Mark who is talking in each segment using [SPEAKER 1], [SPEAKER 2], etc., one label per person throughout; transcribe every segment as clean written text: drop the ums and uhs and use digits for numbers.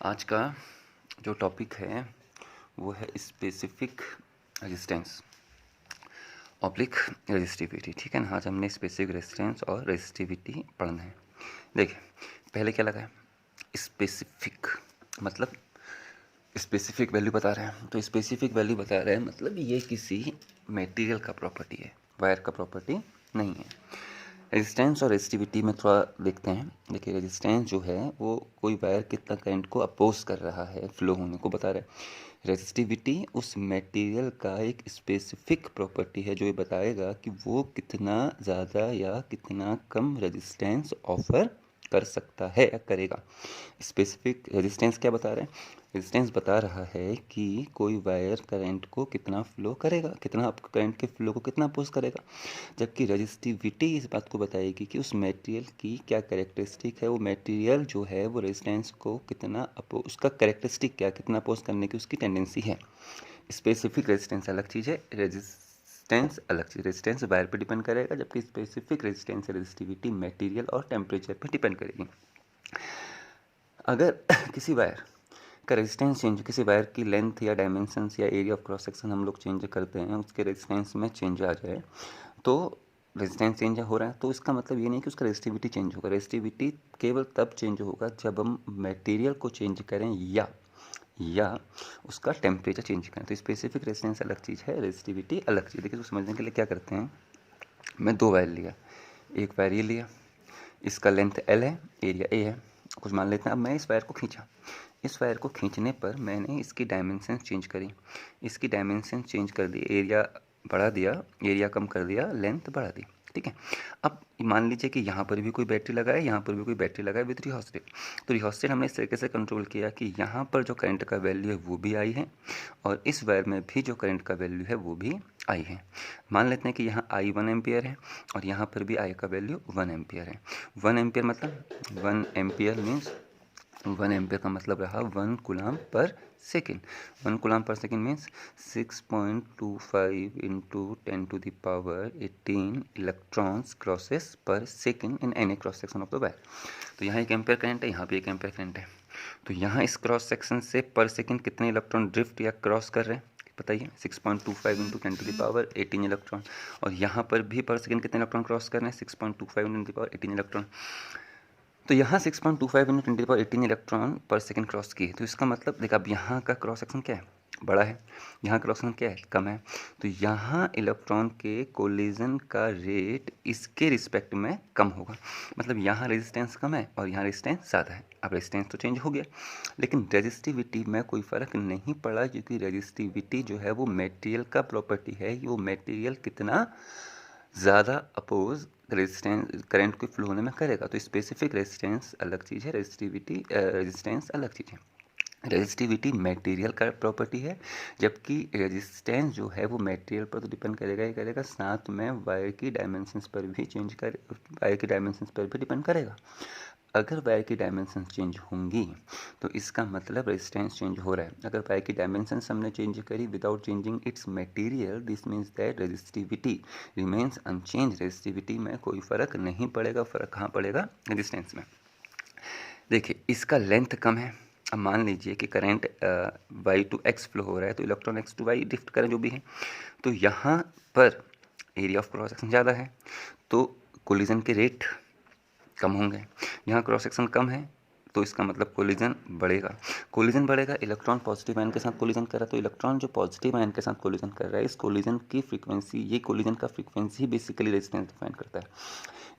[SPEAKER 1] आज का जो टॉपिक है वो है स्पेसिफिक रेजिस्टेंस ऑब्लिक रेजिस्टिविटी। ठीक है ना। आज हमने स्पेसिफिक रेजिस्टेंस और रेजिस्टिविटी पढ़ना है। देखिए, पहले क्या लगा है, स्पेसिफिक मतलब स्पेसिफिक वैल्यू बता रहे हैं। तो स्पेसिफिक वैल्यू बता रहे हैं मतलब ये किसी मटेरियल का प्रॉपर्टी है, वायर का प्रॉपर्टी नहीं है। रेजिस्टेंस और रेजिस्टिविटी में थोड़ा देखते हैं। देखिए, रेजिस्टेंस जो है वो कोई वायर कितना करंट को अपोज कर रहा है, फ्लो होने को बता रहा है। रेजिस्टिविटी उस मटेरियल का एक स्पेसिफिक प्रॉपर्टी है जो ये बताएगा कि वो कितना ज़्यादा या कितना कम रेजिस्टेंस ऑफर कर सकता है या करेगा। स्पेसिफिक रेजिस्टेंस क्या बता रहे हैं? रेजिस्टेंस बता रहा है कि कोई वायर करंट को कितना फ्लो करेगा, कितना करंट के फ्लो को कितना अपोज करेगा। जबकि रेजिस्टिविटी इस बात को बताएगी कि उस मटेरियल की क्या कैरेक्टरिस्टिक है, वो मटेरियल जो है वो रेजिस्टेंस को कितना उसका कैरेक्टरिस्टिक क्या, कितना अपोज करने की उसकी टेंडेंसी है। स्पेसिफिक रेजिस्टेंस अलग चीज़ है, रेजिस्टेंस अलग चीज़। रेजिस्टेंस वायर पर डिपेंड करेगा, जबकि स्पेसिफिक रेजिस्टेंस रेजिस्टिविटी मटेरियल और टेम्परेचर पर डिपेंड करेगी। अगर किसी वायर का रेजिस्टेंस चेंज, किसी वायर की लेंथ या डायमेंशंस या एरिया ऑफ क्रॉस सेक्शन हम लोग चेंज करते हैं, उसके रेजिस्टेंस में चेंज आ जाए तो रेजिस्टेंस चेंज हो रहा है, तो इसका मतलब ये नहीं कि उसका रेजिस्टिविटी चेंज होगा। रेजिस्टिविटी केवल तब चेंज होगा जब हम मटेरियल को चेंज करें या उसका टेम्परेचर चेंज करें। तो स्पेसिफिक रेजिस्टेंस अलग चीज़ है, रेजिस्टिविटी अलग चीज़। देखिए, तो समझने के लिए क्या करते हैं, मैं दो वायर लिया, एक वायर ये लिया, इसका लेंथ L है, एरिया A है, कुछ मान लेते हैं। अब मैं इस वायर को खींचा, इस वायर को खींचने पर मैंने इसकी डायमेंशन चेंज करी, इसकी डायमेंशन चेंज कर दी, एरिया बढ़ा दिया, एरिया कम कर दिया, लेंथ बढ़ा दी। ठीक है। अब मान लीजिए कि यहाँ पर भी कोई बैटरी लगा है, यहाँ पर भी कोई बैटरी लगा है विद रिहोस्टेट। तो रिहोस्टेट हमने इस तरीके से कंट्रोल किया कि यहाँ पर जो करंट का वैल्यू है वो भी आई है और इस वायर में भी जो करंट का वैल्यू है वो भी आई है। मान लेते हैं कि यहाँ आई 1 एम्पियर है और यहाँ पर भी आई का वैल्यू 1 एम्पियर है। 1 एम्पियर मतलब 1 एम्पियर मीन्स 1 एम्पियर का मतलब रहा 1 coulomb per second. 1 coulomb per second means 6.25 into 10⁻18 electrons crosses per second in any cross section of the wire. तो यहाँ एक एम्पियर करंट है, यहाँ भी एक एम्पियर करंट है। तो यहाँ इस क्रॉस सेक्शन से पर सेकेंड कितने इलेक्ट्रॉन ड्रिफ्ट या क्रॉस कर रहे हैं बताइए, 6.25 इंटू 10⁻18 इलेक्ट्रॉन। और यहाँ पर भी पर सेकेंड कितने इलेक्ट्रॉन क्रॉस कर रहे हैं, 6.25 इंटू 10⁻18 इलेक्ट्रॉन। तो यहाँ 6.25 इंटू 10⁻18 इलेक्ट्रॉन पर सेकेंड क्रॉस किए। तो इसका मतलब देखा, अब यहाँ का क्रॉस सेक्शन क्या है, बड़ा है, यहाँ क्रॉस सेक्शन क्या है, कम है। तो यहाँ इलेक्ट्रॉन के कोलिजन का रेट इसके रिस्पेक्ट में कम होगा। मतलब यहाँ रेजिस्टेंस कम है और यहाँ रेजिस्टेंस ज़्यादा है। अब रेजिस्टेंस तो चेंज हो गया, लेकिन रेजिस्टिविटी में कोई फ़र्क नहीं पड़ा, क्योंकि रेजिस्टिविटी जो है वो मटेरियल का प्रॉपर्टी है कि वो मटेरियल कितना ज़्यादा अपोज रेजिस्टेंस करंट को फ्लो होने में करेगा। तो स्पेसिफिक रेजिस्टेंस अलग चीज़ है, रेजिस्टेंस अलग चीज़ है। रेजिस्टिविटी मटेरियल का प्रॉपर्टी है, जबकि रेजिस्टेंस जो है वो मटेरियल पर तो डिपेंड करेगा ही करेगा, साथ में वायर की डायमेंशंस पर भी वायर की डायमेंशंस पर भी डिपेंड करेगा। अगर वायर की डायमेंशन चेंज होंगी तो इसका मतलब रेजिस्टेंस चेंज हो रहा है। अगर वायर की डायमेंशन हमने चेंज करी without changing its material, this means that resistivity remains unchanged. Resistivity में कोई फ़र्क नहीं पड़ेगा। फ़र्क कहाँ पड़ेगा, रेजिस्टेंस में। देखिए, इसका लेंथ कम है। अब मान लीजिए कि current y to x flow हो रहा है, तो electron x to y drift करें जो भी है, तो यहाँ पर एरिया ऑफ क्रॉस सेक्शन ज़्यादा है तो कोलिजन के रेट कम होंगे। यहाँ क्रॉस सेक्शन कम है तो इसका मतलब कोलिजन बढ़ेगा। इलेक्ट्रॉन पॉजिटिव आयन के साथ कोलिजन कर रहा है, तो इलेक्ट्रॉन जो पॉजिटिव आयन के साथ कोलिजन कर रहा है, इस कोलिजन की फ्रीक्वेंसी, ये कोलिजन का फ्रीक्वेंसी बेसिकली रेजिस्टेंस डिफाइन करता है।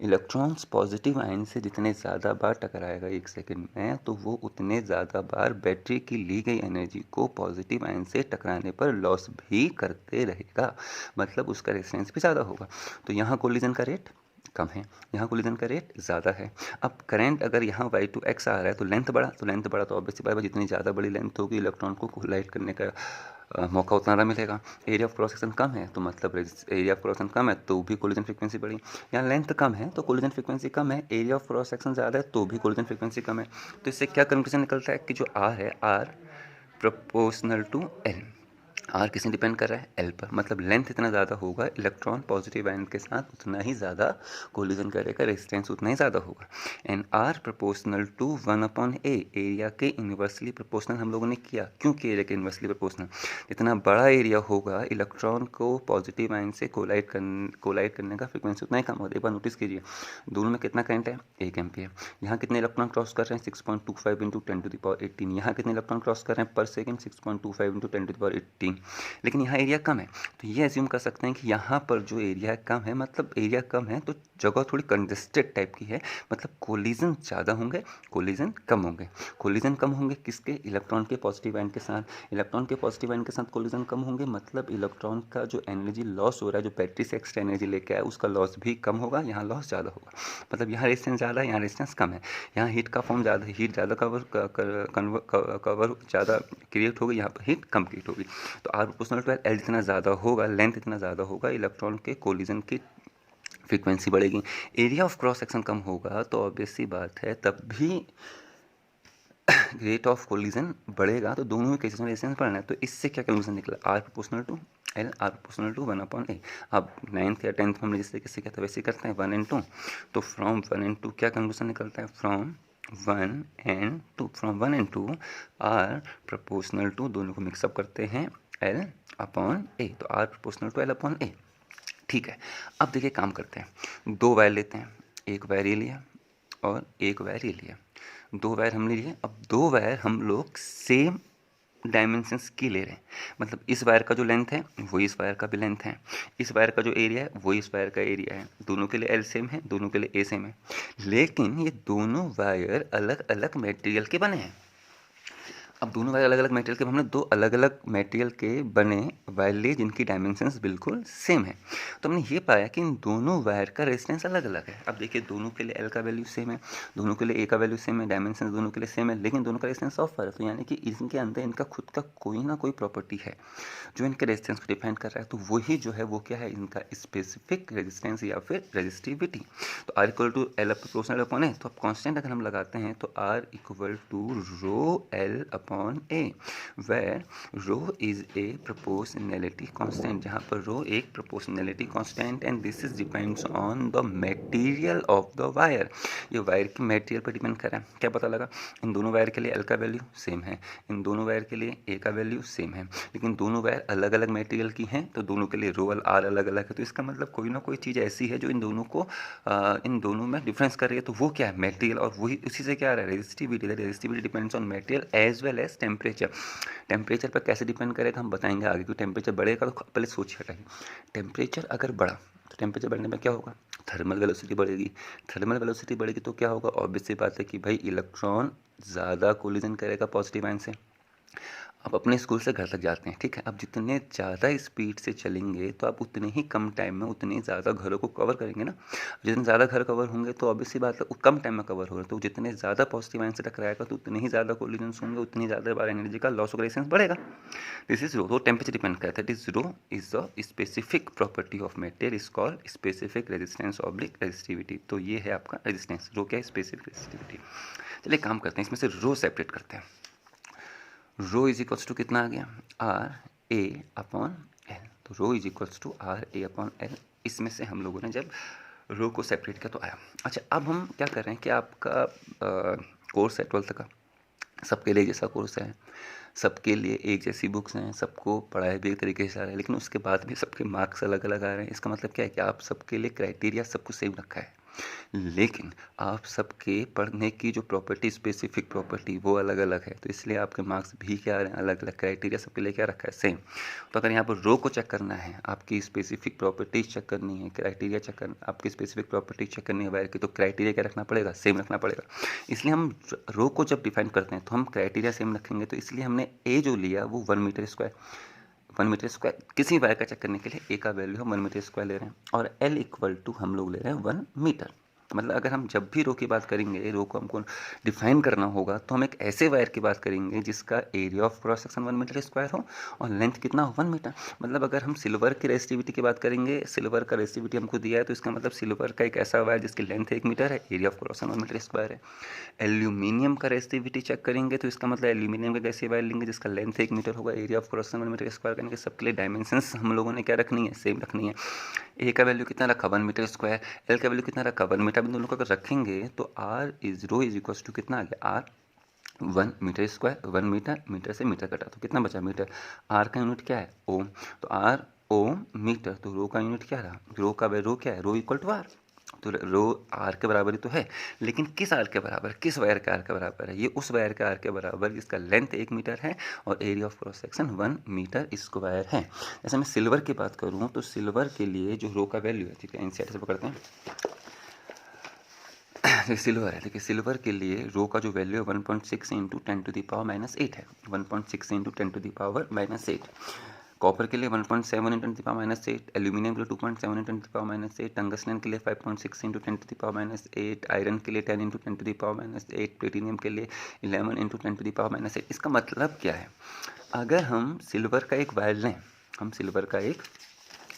[SPEAKER 1] इलेक्ट्रॉन्स पॉजिटिव आयन से जितने ज़्यादा बार टकराएगा एक सेकंड में, तो वो उतने ज़्यादा बार बैटरी की ली गई एनर्जी को पॉजिटिव आयन से टकराने पर लॉस भी करते रहेगा। मतलब उसका रेजिस्टेंस भी ज़्यादा होगा। तो यहाँ कोलिजन का रेट कम है, यहाँ कोलिजन का रेट ज़्यादा है। अब करंट अगर यहाँ y टू x आ रहा है तो लेंथ बढ़ा, तो ऑब्वियसली बात है, जितनी ज़्यादा बड़ी लेंथ होगी इलेक्ट्रॉन को कोलाइड करने का मौका उतना ज़्यादा मिलेगा। एरिया ऑफ क्रॉस सेक्शन कम है तो मतलब एरिया ऑफ क्रॉस सेक्शन कम है तो भी कोलिजन फ्रीक्वेंसी बढ़ी। यहाँ लेंथ कम है तो कोलिजन फ्रीक्वेंसी कम है, एरिया ऑफ क्रॉस सेक्शन ज़्यादा है तो भी कोलिजन फ्रीक्वेंसी कम है। तो इससे क्या कंक्लूजन निकलता है कि जो R है, R proportional to L। R किस में डिपेंड कर रहा है, एल पर, मतलब लेंथ इतना ज़्यादा होगा, इलेक्ट्रॉन पॉजिटिव आयन के साथ उतना ही ज़्यादा कोलिजन करेगा, रेजिस्टेंस उतना ही ज़्यादा होगा। And R proportional to 1/a, area के इन्वर्सली प्रोपोर्शनल हम लोगों ने किया। क्यों किया एरिया के इन्वर्सली प्रोपोर्शनल? जितना बड़ा एरिया होगा, इलेक्ट्रॉन को पॉजिटिव आयन से कोलाइड करने का फ्रिक्वेंसी उतना ही कम होगा। एक बार नोटिस कीजिए, दोनों में कितना करंट है, 1 एम्पियर। यहाँ कितने इलेक्ट्रॉन क्रॉस कर रहे हैं, 6.25 × 10⁻18। यहाँ कितने इलेक्ट्रॉन क्रॉस कर रहे हैं पर सेकेंड, 6.25 × 10⁻18। लेकिन यहाँ एरिया कम है, तो ये एज्यूम कर सकते हैं कि यहाँ पर जो एरिया कम है, मतलब एरिया कम है तो जगह थोड़ी कंजेस्टेड टाइप की है, मतलब कोलिजन ज़्यादा होंगे, कोलिजन कम होंगे। कोलिजन कम होंगे किसके, इलेक्ट्रॉन के पॉजिटिव आयन के साथ। इलेक्ट्रॉन के पॉजिटिव आयन के साथ कोलिजन कम होंगे, मतलब इलेक्ट्रॉन का जो एनर्जी लॉस हो रहा है, जो बैटरी से एक्स्ट्रा एनर्जी लेके आया, उसका लॉस भी कम होगा, यहाँ लॉस ज़्यादा होगा। मतलब यहाँ रेजिस्टेंस ज़्यादा है, यहाँ रेजिस्टेंस कम है। यहाँ हीट का फॉर्म ज़्यादा, हीट ज़्यादा कवर ज़्यादा क्रिएट होगी, यहाँ पर हीट कम क्रिएट होगी। तो आर प्रोपोर्शनल टू एल जितना ज़्यादा होगा, लेंथ इतना ज़्यादा होगा, इलेक्ट्रॉन के कोलिजन की फ्रीक्वेंसी बढ़ेगी। एरिया ऑफ क्रॉस सेक्शन कम होगा तो ऑब्वियस सी बात है तब भी रेट ऑफ कोलिजन बढ़ेगा, तो दोनों में केसेस में रेजिस्टेंस बढ़ना है। तो इससे क्या कंक्लूजन निकला, R proportional to L, R proportional to 1/a। अब 9th या 10th में हमने जिस तरीके से किया था वैसे करते हैं 1 and 2। तो फ्रॉम 1 and 2 क्या कंक्लूजन निकलता है, from 1 and 2, from 1 and 2 R proportional to, दोनों को मिक्सअप करते हैं L/a, तो आर प्रोपोर्शनल टू L/a। ठीक है, अब देखिए काम करते हैं, 2 वायर लेते हैं, एक वायर ये लिया और एक वायर ये लिया। 2 वायर हमने लिए, अब 2 वायर हम लोग सेम डायमेंशंस की ले रहे हैं, मतलब इस वायर का जो लेंथ है वो इस वायर का भी लेंथ है, इस वायर का जो एरिया है वो इस वायर का एरिया है, दोनों के लिए एल सेम है, दोनों के लिए ए सेम है। लेकिन ये दोनों वायर अलग अलग मटेरियल के बने हैं। अब दोनों वायर अलग अलग मटेरियल के, हमने 2 अलग अलग मटेरियल के बने वायर लिए जिनकी डायमेंशंस बिल्कुल सेम है। तो हमने ये पाया कि इन दोनों वायर का रेजिस्टेंस अलग अलग है। अब देखिए, दोनों के लिए एल का वैल्यू सेम है, दोनों के लिए ए का वैल्यू सेम है, डायमेंशंस दोनों के लिए सेम है, लेकिन दोनों का रेजिस्टेंस ऑफ है। तो यानी कि इनके अंदर इनका खुद का कोई ना कोई प्रॉपर्टी है जो इनके रेजिस्टेंस को डिफाइन कर रहा है। तो वही जो है वो क्या है, इनका स्पेसिफिक रेजिस्टेंस या फिर रेजिस्टिविटी। तो R equal to L proportional upon A, तो अब कांस्टेंट अगर हम लगाते हैं तो R equal to rho L upon A, where rho is a proportionality constant, जहाँ पर रो एक proportionality constant and this is depends on the material of the wire. ये वायर की मटेरियल पर डिपेंड कर रहा है। क्या पता लगा, इन दोनों वायर के लिए एल का वैल्यू सेम है, इन दोनों वायर के लिए ए का वैल्यू सेम है, लेकिन दोनों वायर अलग अलग मटेरियल की हैं, तो दोनों के लिए रो आर अलग अलग है। तो इसका मतलब कोई ना कोई चीज़ ऐसी है जो इन दोनों को इन दोनों में डिफरेंस कर रही है। तो वो क्या है, मटेरियल, और वही उसी से क्या आ रहा है, resistivity. The resistivity depends on material as well as temperature. Temperature पर कैसे डिपेंड करेगा हम बताएंगे आगे, क्योंकि टेम्परेचर बढ़ेगा तो पहले सोचिए हटाइए। टेम्परेचर अगर बढ़ा तो टेम्परेचर बढ़ने में क्या होगा, थर्मल वेलोसिटी बढ़ेगी। थर्मल वेलोसिटी बढ़ेगी तो क्या होगा, ऑब्वियस सी बात है कि भाई इलेक्ट्रॉन ज़्यादा कोलिजन करेगा पॉजिटिव आयन से। आप अपने स्कूल से घर तक जाते हैं, ठीक है, आप जितने ज़्यादा स्पीड से चलेंगे तो आप उतने ही कम टाइम में उतने ज़्यादा घरों को कवर करेंगे ना। जितने ज़्यादा घर कवर होंगे तो ऑब्वियस सी बात है कम टाइम में कवर हो रहा है, तो जितने ज़्यादा पॉजिटिव आयन से टकराएगा तो उतने ही ज़्यादा कोलिजन्स होंगे, उतनी ज़्यादा बार एनर्जी का लॉस ऑफ रेजिस्टेंस बढ़ेगा। दिस इज रो, तो टेम्परेचर डिपेंड करता है। This rho is the specific property of material is called specific resistance oblique resistivity. तो ये है आपका रेजिस्टेंस, रो क्या है, स्पेसिफिक रेजिस्टिविटी। चलिए काम करते हैं, इसमें से रो सेपरेट करते हैं। रो इज इक्वल्स टू कितना आ गया, आर ए अपॉन एल। तो rho is equals to R A upon L. इसमें से हम लोगों ने जब रो को सेपरेट किया तो आया। अच्छा, अब हम क्या कर रहे हैं कि आपका कोर्स है 12th का, सबके लिए जैसा कोर्स है, सबके लिए एक जैसी बुक्स हैं, सबको पढ़ाई भी एक तरीके से आ रहा है, लेकिन उसके बाद भी सबके मार्क्स अलग अलग आ रहे हैं। इसका मतलब क्या है कि आप सबके लिए क्राइटेरिया सब कुछ सेम रखा है, लेकिन आप सबके पढ़ने की जो प्रॉपर्टी, स्पेसिफिक प्रॉपर्टी, वो अलग अलग है। तो इसलिए आपके मार्क्स भी क्या आ रहे हैं, अलग अलग। क्राइटेरिया सबके लिए क्या रखा है, सेम। तो अगर यहाँ पर रो को चेक करना है, आपकी स्पेसिफिक प्रॉपर्टीज चेक करनी है, क्राइटेरिया चेक करना, आपकी स्पेसिफिक प्रॉपर्टीज चेक करनी है वायर की, तो क्राइटेरिया क्या रखना पड़ेगा, सेम रखना पड़ेगा। इसलिए हम रो को जब डिफाइन करते हैं तो हम क्राइटेरिया सेम रखेंगे। तो इसलिए हमने ए जो लिया वो 1 मीटर स्क्वायर, 1 मीटर स्क्वायर किसी वायर का चेक करने के लिए ए का वैल्यू हम 1 मीटर स्क्वायर ले रहे हैं, और एल इक्वल टू हम लोग ले रहे हैं 1 मीटर। मतलब अगर हम जब भी रो की बात करेंगे, रो को हमको डिफाइन करना होगा, तो हम एक ऐसे वायर की बात करेंगे जिसका area of cross section 1 metre square हो और लेंथ कितना हो 1 मीटर। मतलब अगर हम सिल्वर की रेजिस्टिविटी की बात करेंगे, सिल्वर का रेजिस्टिविटी हमको दिया है, तो इसका मतलब सिल्वर का एक ऐसा वायर जिसकी लेंथ 1 मीटर है, area of cross 1 metre square है। एल्यूमिनियम का रेजिस्टिविटी चेक करेंगे, तो इसका मतलब एल्यूमिनियम का कैसे वायर लेंगे जिसका लेंथ 1 मीटर होगा, area of cross 1 metre square करेंगे। सबके लिए डायमेंशंस हम लोगों ने क्या रखनी है, सेम रखनी है। ए का वैल्यू कितना रखा 1 मीटर स्क्वायर, एल का वैल्यू कितना रखा 1 मीटर। दोनों को अगर रखेंगे तो R is rho is equal to कितना आ गया, R 1 metre square, 1 metre, metre से मीटर कटा तो कितना बचा मीटर। आर का यूनिट क्या है, ओम, तो आर ओम मीटर, तो रो का यूनिट क्या रहा, रो का रो क्या है, रो इक्वल टू आर। तो रो आर के बराबर ही तो है, लेकिन किस आर के बराबर, किस वायर के आर के बराबर है, ये उस वायर के आर के बराबर जिसका लेंथ 1 मीटर है और area of cross section 1 metre square है। जैसे मैं सिल्वर की बात करूँ तो सिल्वर के लिए जो रो का वैल्यू है, ठीक है, एनसीईआरटी से पकड़ते हैं, सिल्वर है, देखिए सिल्वर के लिए रो का जो वैल्यू है 1.6 इंटू 10⁻⁸ है, 1.6 इंटू 10⁻⁸। कॉपर के लिए 1.7 इंटू 10⁻⁸, एल्यूमिनियम के लिए 2.7 इंटू 10⁻⁸, टंगस्टन के लिए 5.6 इंटू 10⁻⁸, आयरन के लिए 10 इंटू 10⁻⁸, प्लेटिनियम के लिए 11 इंटू 10⁻⁸। इसका मतलब क्या है, अगर हम सिल्वर का एक वायर लें, हम सिल्वर का एक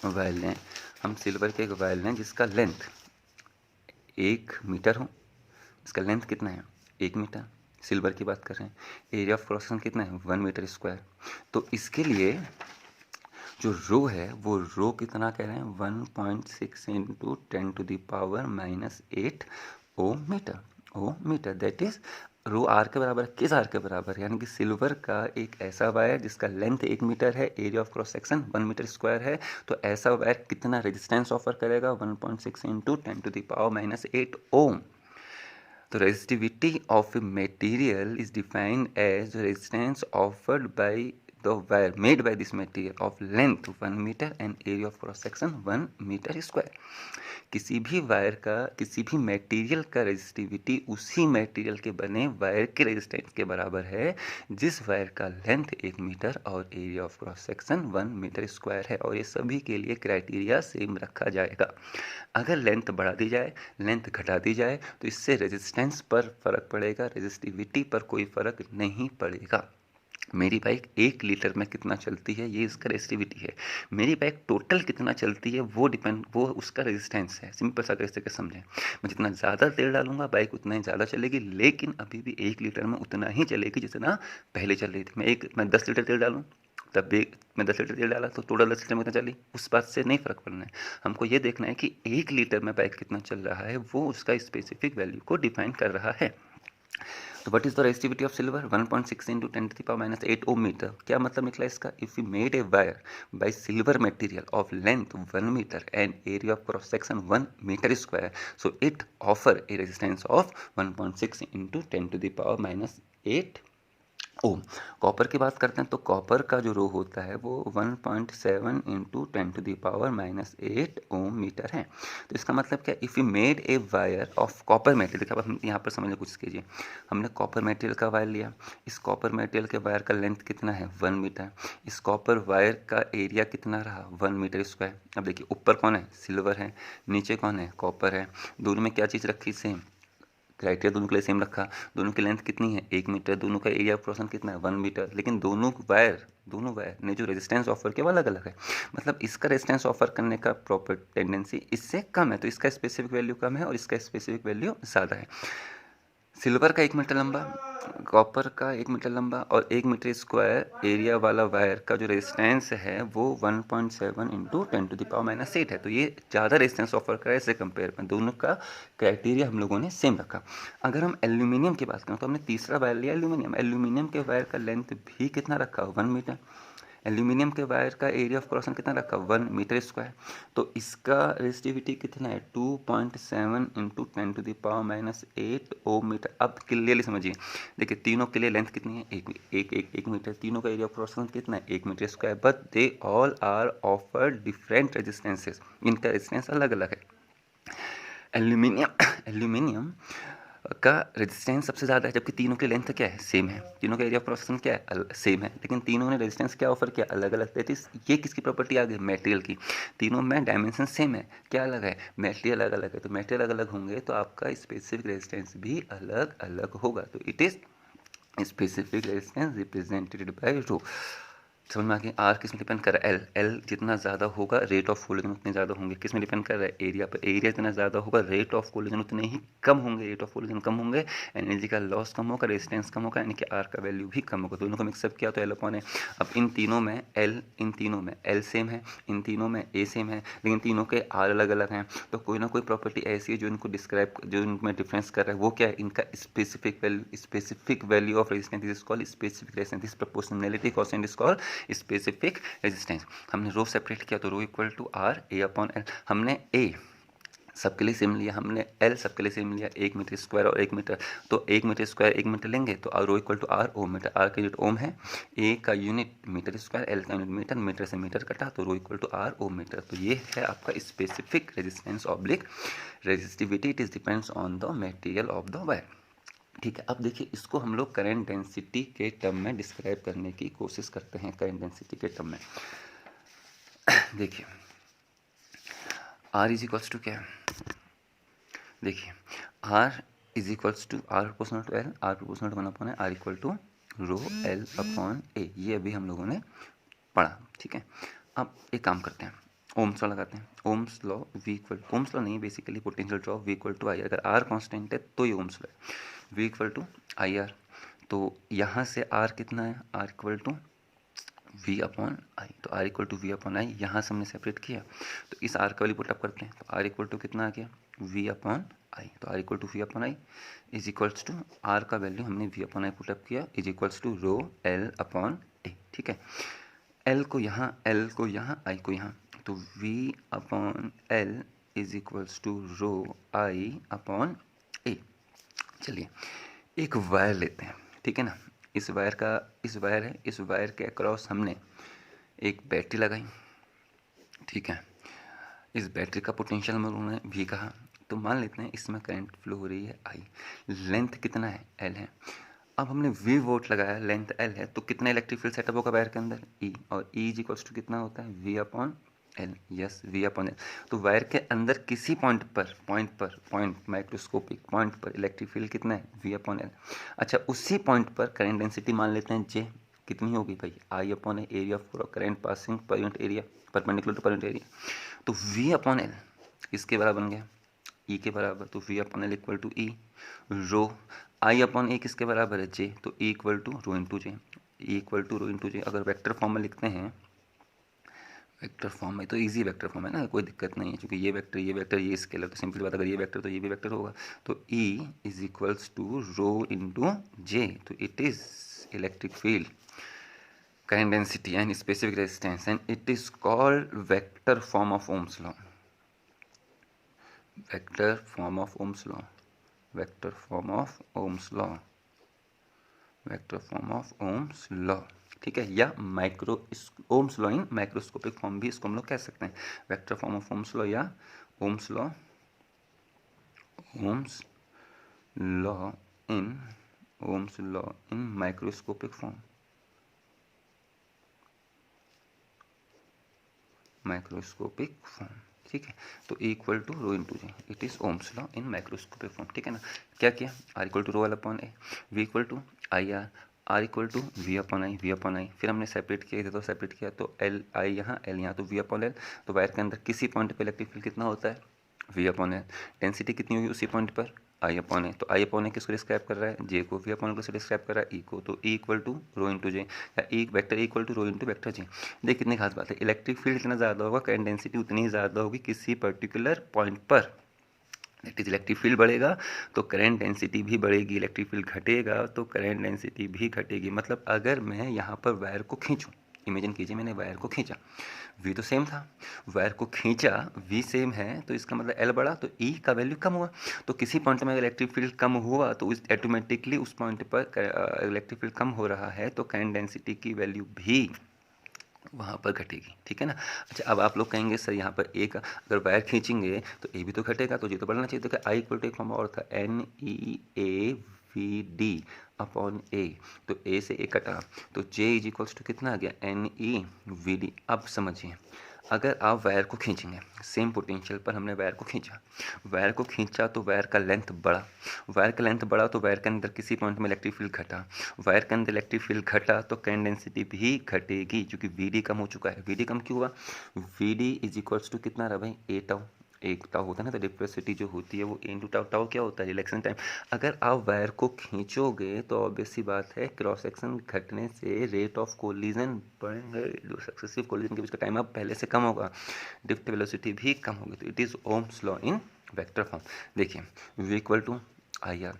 [SPEAKER 1] वायर लें, हम सिल्वर का एक वायर लें जिसका लेंथ 1 मीटर हो, इसका लेंथ कितना है 1 मीटर, सिल्वर की बात कर रहे हैं, एरिया ऑफ क्रॉस सेक्शन कितना है 1 मीटर स्क्वायर। तो इसके लिए जो रो है वो रो कितना कह रहे हैं 1.6 into 10⁻⁸ ohm metre, that is rho R के बराबर है, किस आर के बराबर है, यानी कि सिल्वर का एक ऐसा वायर जिसका लेंथ 1 मीटर है, area of cross section 1 metre square है, तो ऐसा वायर कितना रेजिस्टेंस ऑफर करेगा 1.6 into 10⁻⁸ ohm. The resistivity of a material is defined as the resistance offered by the wire made by this material of length 1 meter and area of cross section 1 meter square। किसी भी wire का, किसी भी material का resistivity उसी material के बने wire के रेजिस्टेंस के बराबर है जिस वायर का लेंथ 1 मीटर और area of cross section 1 metre square है। और ये सभी के लिए क्राइटेरिया सेम रखा जाएगा। अगर लेंथ बढ़ा दी जाए, लेंथ घटा दी जाए तो इससे रेजिस्टेंस पर फ़र्क पड़ेगा, रेजिस्टिविटी पर कोई फ़र्क नहीं पड़ेगा। मेरी बाइक 1 लीटर में कितना चलती है ये इसका रेजिस्टिविटी है, मेरी बाइक टोटल कितना चलती है वो उसका रेजिस्टेंस है। सिंपल सा कैसे के समझें, मैं जितना ज़्यादा तेल डालूंगा बाइक उतना ही ज़्यादा चलेगी, लेकिन अभी भी 1 लीटर में उतना ही चलेगी जितना पहले चल रही थी। मैं 10 लीटर तेल डालूँ, तब भी मैं 10 लीटर तेल डाला तो टोटल 10 लीटर में कितना चली, उस बात से नहीं फ़र्क पड़ना है। हमको ये देखना है कि 1 लीटर में बाइक कितना चल रहा है, वो उसका स्पेसिफिक वैल्यू को डिफाइन कर रहा है। तो what is the resistivity of silver 1.6 into 10⁻⁸ ohm metre. क्या मतलब निकला इसका, if you made a wire by silver material of length 1 metre and area of cross section 1 metre square, so it offer a resistance of 1.6 into 10⁻⁸ ohm. Copper की बात करते हैं तो copper का जो रो होता है वो 1.7 इंटू 10⁻⁸ ओम मीटर है। तो इसका मतलब क्या, if you made a wire of copper material, देखिए अब हम यहाँ पर समझने कुछ कीजिए, हमने कॉपर मटेरियल का वायर लिया, इस कॉपर मटेरियल के वायर का लेंथ कितना है 1 मीटर, इस कॉपर वायर का एरिया कितना रहा 1 मीटर स्क्वायर। अब देखिए ऊपर कौन है, सिल्वर है, नीचे कौन है, कॉपर है, दोनों में क्या चीज़ रखी सेम, क्राइटेरिया दोनों के लिए सेम रखा। दोनों की लेंथ कितनी है 1 मीटर, दोनों का एरिया ऑफ क्रॉस कितना है 1 मीटर, लेकिन दोनों वायर ने जो रेजिस्टेंस ऑफर किया वो अलग अलग है। मतलब इसका रेजिस्टेंस ऑफर करने का प्रॉपर टेंडेंसी इससे कम है, तो इसका स्पेसिफिक वैल्यू कम है और इसका स्पेसिफिक वैल्यू ज़्यादा है। सिल्वर का 1 मीटर लंबा, कॉपर का 1 मीटर लंबा और 1 मीटर स्क्वायर एरिया वाला वायर का जो रेजिस्टेंस है वो 1.7 इंटू 10⁻⁸ है। तो ये ज़्यादा रेजिस्टेंस ऑफर करे इससे कंपेयर में, दोनों का क्राइटेरिया हम लोगों ने सेम रखा। अगर हम एल्यूमिनियम की बात करें तो हमने तीसरा वायर लिया एल्यूमिनियम, एल्यूमिनियम के वायर का लेंथ भी कितना रखा 1 मीटर, एल्यूमिनियम के वायर का एरिया ऑफ क्रॉस कितना रखा 1 मीटर स्क्वायर, तो इसका रेजिस्टिविटी कितना है 2.7 इंटू 10⁻⁸ ओम मीटर। अब क्लियरली समझिए, देखिए तीनों के लिए लेंथ कितनी है एक मीटर, तीनों का एरिया ऑफ क्रॉस कितना है 1 metre square, but they all are offer different resistances, इनका रेजिस्टेंस अलग अलग है। एल्यूमिनियम का रेजिस्टेंस सबसे ज़्यादा है, जबकि तीनों की लेंथ क्या है, सेम है, तीनों का एरिया ऑफ क्रॉस सेक्शन क्या है, सेम है, लेकिन तीनों ने रेजिस्टेंस क्या ऑफर किया, अलग अलग। दैट इज ये किसकी प्रॉपर्टी आ गई, मटेरियल की। तीनों में डायमेंशन सेम है, क्या अलग है, मटेरियल अलग अलग है। तो मटेरियल अलग अलग होंगे तो आपका स्पेसिफिक रेजिस्टेंस भी अलग अलग होगा। तो it is specific resistance represented by rho. समझ में आ गया। आर किस में डिपेंड कर रहा है, एल जितना ज़्यादा होगा रेट ऑफ कोलिजन उतने ज़्यादा होंगे। किस में डिपेंड कर रहा है, एरिया पर। एरिया जितना ज़्यादा होगा रेट ऑफ कोलिजन उतने ही कम होंगे, रेट ऑफ कोलिजन कम होंगे, एनर्जी का लॉस कम होगा, रेजिस्टेंस कम होगा, यानी कि आर का वैल्यू भी कम होगा। दोनों को मिक्सअप किया तो एल अपॉन है। अब इन तीनों में एल सेम है, इन तीनों में ए सेम है, लेकिन तीनों के आर अलग अलग हैं। तो कोई ना कोई प्रॉपर्टी ऐसी है जो इनको डिस्क्राइब, जो इनमें डिफरेंस कर रहा है, वो क्या है, इनका specific value of resistance is called specific resistance. This proportionality coefficient is called specific resistance. हमने रो सेपरेट किया तो rho equal to R A upon L. हमने ए सबके लिए सेम लिया, हमने एल सबके लिए सेम लिया, 1 मीटर स्क्वायर और 1 मीटर। तो 1 मीटर स्क्वायर 1 मीटर लेंगे तो rho equal to R ohm metre. R का यूनिट ओम है, ए का यूनिट मीटर स्क्वायर, एल का यूनिट मीटर, मीटर से मीटर कटा तो rho equal to R ohm metre. तो ये है आपका specific resistance oblique resistivity. It is depends on the material of the wire. ठीक है। अब देखिए इसको हम लोग करंट डेंसिटी के टर्म में डिस्क्राइब करने की कोशिश करते हैं। करंट डेंसिटी के टर्म में देखिए आर इज इक्वल्स टू क्या है, देखिए R is equals to R proportional to L, R proportional to 1 upon R equal to rho L upon A. ये अभी हम लोगों ने पढ़ा। ठीक है। अब एक काम करते हैं, ओम्स लॉ लगाते हैं। Ohm's law V equal, Ohm's law नहीं basically potential drop V equal to I. अगर आर कांस्टेंट है तो ये ओम्स लॉ है, V equal to I R. तो यहाँ से आर कितना है, R equal to V upon I. तो R equal to V upon I यहाँ से हमने सेपरेट किया, तो इस आर का वैल्यू पुटअप करते हैं। तो आर इक्वल टू कितना आ गया, वी अपॉन आई। तो R equal to V upon I is equals to R का वैल्यू हमने वी अपॉन आई पुटअप किया is equals to rho L upon A. ठीक है। एल को यहाँ, एल को यहाँ, आई को यहाँ, तो V upon L is equals to rho I upon A. चलिए एक वायर लेते हैं, ठीक है ना। इस वायर का, इस वायर है, इस वायर के अक्रॉस हमने एक बैटरी लगाई, ठीक है। इस बैटरी का पोटेंशियल हम लोगों ने भी कहा। तो मान लेते हैं इसमें करंट फ्लो हो रही है आई, लेंथ कितना है, एल है। अब हमने वी वोल्ट लगाया, लेंथ एल है, तो कितना इलेक्ट्रिक फील्ड सेटअप होगा वायर के अंदर, ई। और ई इज इक्वल्स टू कितना होता है, V upon L. Yes, V upon L. तो वायर के अंदर किसी पॉइंट माइक्रोस्कोपिक पॉइंट पर इलेक्ट्रिक फील्ड कितना है, वी अपॉन एल। अच्छा उसी पॉइंट पर करंट डेंसिटी मान लेते हैं जे, कितनी होगी भाई, I upon A, area of current passing per unit area, perpendicular to per unit area. तो वी अपॉन एल इसके बराबर बन गया, ई के बराबर। तो V upon L equal to E rho, I upon A किसके बराबर है, जे। तो E equal to rho into J, E equal to rho into J. अगर वेक्टर फॉर्म में लिखते हैं, वेक्टर फॉर्म में तो इजी वेक्टर फॉर्म है ना, कोई दिक्कत नहीं है, क्योंकि ये वेक्टर ये स्केलर, तो सिंपल बात, अगर ये वेक्टर तो ये भी वेक्टर होगा। तो E is equals to rho into J. तो it is electric field, current density and specific resistance, and it is called vector form of Ohm's law. Vector form of Ohm's law, vector form of Ohm's law, vector form of Ohm's law। ठीक है। या micro Ohm's law in microscopic form भी इसको हम लोग कह सकते हैं, vector form of Ohm's law या Ohm's law, Ohm's law in, Ohm's law in microscopic form, microscopic form. ठीक है। तो E equal to rho into J, it is Ohm's law in microscopic form. ठीक है ना। क्या किया, R equal to rho L upon A, V equal to I R, R equal to V upon I, V upon I. फिर हमने separate किया, इधर तो सेपरेट किया, तो एल आई यहाँ, एल यहाँ, तो वी अपॉन एल। तो वायर के अंदर किसी पॉइंट पर इलेक्ट्रिक फील्ड कितना होता है, वी अपॉन एल। डेंसिटी कितनी होगी उसी पॉइंट पर, आई अपॉन ए। तो आई अपॉन ए किसको डिस्क्राइब कर रहा है, जे को। वी अपॉन को डिस्क्राइब कर रहा है, ई को। तो E equal to rho into J, या E vector equal to rho into vector J. देख कितनी खास बात है, इलेक्ट्रिक फील्ड जितना ज़्यादा होगा करंट डेंसिटी उतनी ही ज़्यादा होगी किसी पर्टिकुलर पॉइंट पर। दैट इज इलेक्ट्रिक फील्ड बढ़ेगा तो करंट डेंसिटी भी बढ़ेगी, इलेक्ट्रिक फील्ड घटेगा तो करंट डेंसिटी भी घटेगी। मतलब अगर मैं यहाँ पर वायर को खींचूँ, इमेजिन कीजिए मैंने वायर को खींचा, वी तो सेम था, वायर को खींचा, वी सेम है, तो इसका मतलब एल बढ़ा तो ई का वैल्यू कम हुआ। तो किसी पॉइंट में इलेक्ट्रिक फील्ड कम हुआ तो उस ऑटोमेटिकली उस पॉइंट पर इलेक्ट्रिक फील्ड कम हो रहा है तो करंट डेंसिटी की वैल्यू भी वहाँ पर घटेगी, ठीक है ना। अच्छा, अब आप लोग कहेंगे सर यहाँ पर एक अगर वायर खींचेंगे तो ए भी तो घटेगा, तो ये तो बढ़ना चाहिए। देखो आई इक्वल टू एक फॉर्म और था NE/AVD अपॉन ए, तो ए से ए कटा, तो J इज इक्वल्स टू कितना आ गया NE/VD। अब समझिए, अगर आप वायर को खींचेंगे सेम पोटेंशियल पर, हमने वायर को खींचा तो वायर का लेंथ बढ़ा, वायर का लेंथ बढ़ा तो वायर के अंदर किसी पॉइंट में इलेक्ट्रिक फील्ड घटा, वायर के अंदर इलेक्ट्रिक फील्ड घटा तो करंट डेंसिटी भी घटेगी, क्योंकि वीडी कम हो चुका है। वीडी कम क्यों हुआ, वीडी इज इक्वल्स टू कितना रहा भाई, ए टाउ, एक टाउ होता है ना, तो डिफ्रेसिटी जो होती है वो ए इंटू टाउ, टाउ क्या होता है रिलेक्शन टाइम। अगर आप वायर को खींचोगे तो ऑब्वियस सी बात है क्रॉस सेक्शन घटने से रेट ऑफ कोलिजन बढ़ेंगे, जो सक्सेसिव कोलिजन के बीच का टाइम अब पहले से कम होगा, ड्रिफ्ट वेलोसिटी भी कम होगी। तो it is Ohm's law in vector form. देखिए V equal to I R,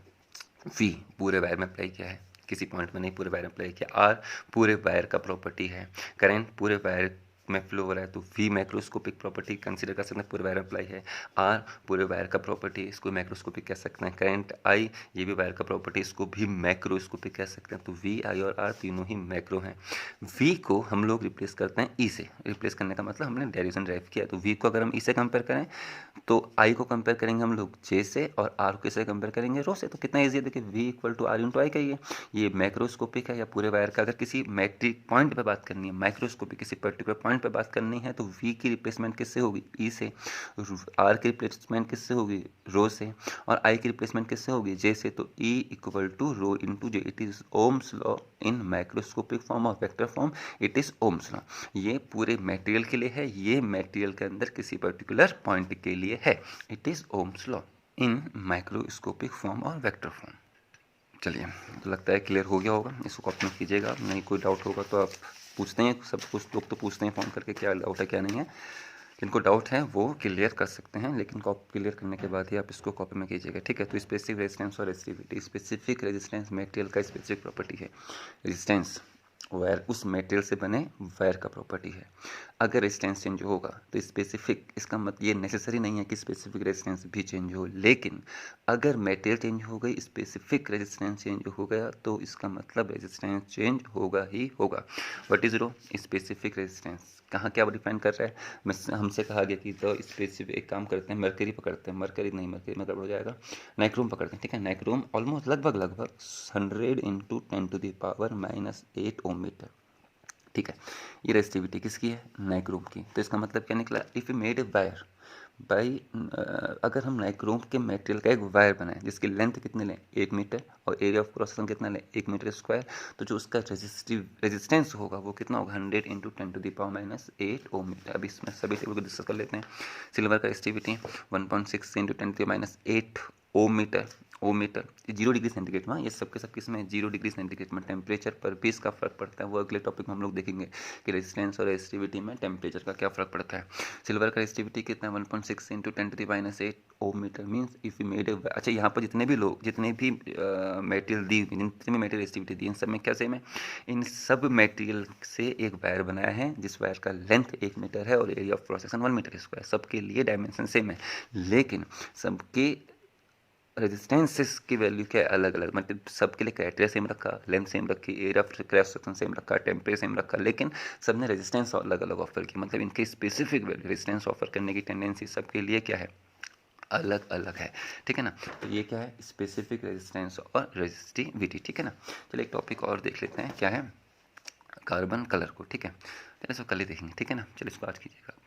[SPEAKER 1] V पूरे वायर में अप्लाई किया है, किसी पॉइंट में नहीं, पूरे वायर में अप्लाई किया। आर पूरे वायर का प्रॉपर्टी है, करंट पूरे वायर में फ्लो हो रहा है, तो वी मैक्रोस्कोपिक प्रॉपर्टी कंसीडर कर सकते हैं, पूरे वायर में अप्लाई है। आर पूरे वायर का प्रॉपर्टी, इसको मैक्रोस्कोपिक कह सकते हैं। करंट आई ये भी वायर का प्रॉपर्टी, इसको भी मैक्रोस्कोपिक कह सकते हैं। तो वी आई और आर तीनों ही मैक्रो हैं। वी को हम लोग रिप्लेस करते हैं ई से, रिप्लेस करने का मतलब हमने डेरिवेशन ड्राइव किया। तो वी को अगर हम ई से कंपेयर करें तो आई को कंपेयर करेंगे हम लोग जे से, और आर को किससे कंपेयर करेंगे, रो से। तो कितना ईजी है, देखिए V equal to R into I का ये मैक्रोस्कोपिक है, या पूरे वायर का अगर किसी मैट्रिक पॉइंट पे बात करनी है, माइक्रोस्कोपिक किसी पर्टिकुलर पॉइंट पे बात करनी है, तो वी की रिप्लेसमेंट किससे होगी, ई से। आर की रिप्लेसमेंट किससे होगी, रो से। और आई की रिप्लेसमेंट किससे होगी, जे से। तो E equal to rho into J. It is Ohm's law in microscopic form और vector form, it is Ohm's law. ये पूरे मटेरियल के लिए है, ये मटेरियल के अंदर किसी पर्टिकुलर पॉइंट के लिए है, it is Ohm's law in microscopic form और वेक्टर फॉर्म। चलिए, तो लगता है क्लियर हो गया होगा, इसको कॉपी में कीजिएगा, नहीं कोई डाउट होगा तो आप पूछते हैं, सब कुछ लोग तो पूछते हैं फ़ोन करके क्या डाउट है क्या नहीं है। जिनको डाउट है वो क्लियर कर सकते हैं, लेकिन कॉपी क्लियर करने के बाद ही आप इसको कॉपी में कीजिएगा, ठीक है। तो स्पेसिफिक रेजिस्टेंस और रेजिस्टिविटी, स्पेसिफिक रेजिस्टेंस मटेरियल का स्पेसिफिक प्रॉपर्टी है, रेजिस्टेंस वायर उस मटेरियल से बने वायर का प्रॉपर्टी है। अगर रेजिस्टेंस चेंज होगा तो स्पेसिफिक, इसका मतलब ये नेसेसरी नहीं है कि स्पेसिफिक रेजिस्टेंस भी चेंज हो, लेकिन अगर मटेरियल चेंज हो गई, स्पेसिफिक रेजिस्टेंस चेंज हो गया, तो इसका मतलब रेजिस्टेंस चेंज होगा ही होगा। What is rho specific resistance, कहाँ क्या डिफाइन कर रहा है, हमसे कहा गया कि तो स्पेसिफिक, एक काम करते हैं मरकरी पकड़ते हैं, मरकरी नहीं, मरकरी में गड़बड़ हो जाएगा, नाइक्रोम पकड़ते हैं, ठीक है। नाइक्रोम ऑलमोस्ट लगभग 100 इंटू 10⁻⁸ ओम मीटर, ठीक है। ये रेजिस्टिविटी किसकी है, नाइक्रोम की। तो इसका मतलब क्या निकला, if you made a wire by, अगर हम नाइक्रोम के मटेरियल का एक वायर बनाएं जिसकी लेंथ कितनी लें 1 मीटर, और एरिया ऑफ क्रॉस सेक्शन कितना लें 1 मीटर स्क्वायर, तो जो उसका रेजिस्टेंस होगा वो कितना होगा 100 इंटू 10⁻⁸ ओम मीटर। अब इसमें सभी टेबल को डिस्कस कर लेते हैं। सिल्वर का रेजिस्टिविटी 1.6 इंटू 10⁻⁸ ओम मीटर, ओम मीटर 0 डिग्री सेंटीग्रेड में, ये सब के सब किसमें 0 डिग्री सेंटीग्रेड में। टेम्परेचर पर भी इसका फर्क पड़ता है, वो अगले टॉपिक में हम लोग देखेंगे कि रेजिस्टेंस और रेजिस्टिविटी में टेम्परेचर का क्या फ़र्क पड़ता है। सिल्वर का रेजिस्टिविटी कितना है 1.6 into 10⁻⁸ ohm metre, means if you made a, अच्छा यहाँ पर जितने भी लोग, जितने भी मटेरियल दी, जितने भी मटेरियल रेजिस्टिविटी दी, इन सब में क्या सेम है, इन सब मटेरियल से एक वायर बनाया है जिस वायर का लेंथ 1 मीटर है और area of cross section 1 metre square, सबके लिए डायमेंशन सेम है, लेकिन सबके रेजिस्टेंसेस की वैल्यू क्या है अलग अलग, मतलब सबके लिए क्राइटेरिया सेम रखा, लेंथ सेम रखी, area of cross section same रखा, टेम्परेचर सेम रखा, लेकिन सबने रेजिस्टेंस अलग अलग ऑफर की, मतलब इनके स्पेसिफिक वैल्यू रेजिस्टेंस ऑफर करने की टेंडेंसी सबके लिए क्या है, अलग अलग है, ठीक है ना। तो ये क्या है, स्पेसिफिक रेजिस्टेंस और रेजिस्टिविटी, ठीक है ना। चलिए एक टॉपिक और देख लेते हैं, क्या है, कार्बन कलर को, ठीक है। चलिए इसको कल ही देखेंगे, ठीक है ना। चलिए इसको आज कीजिएगा।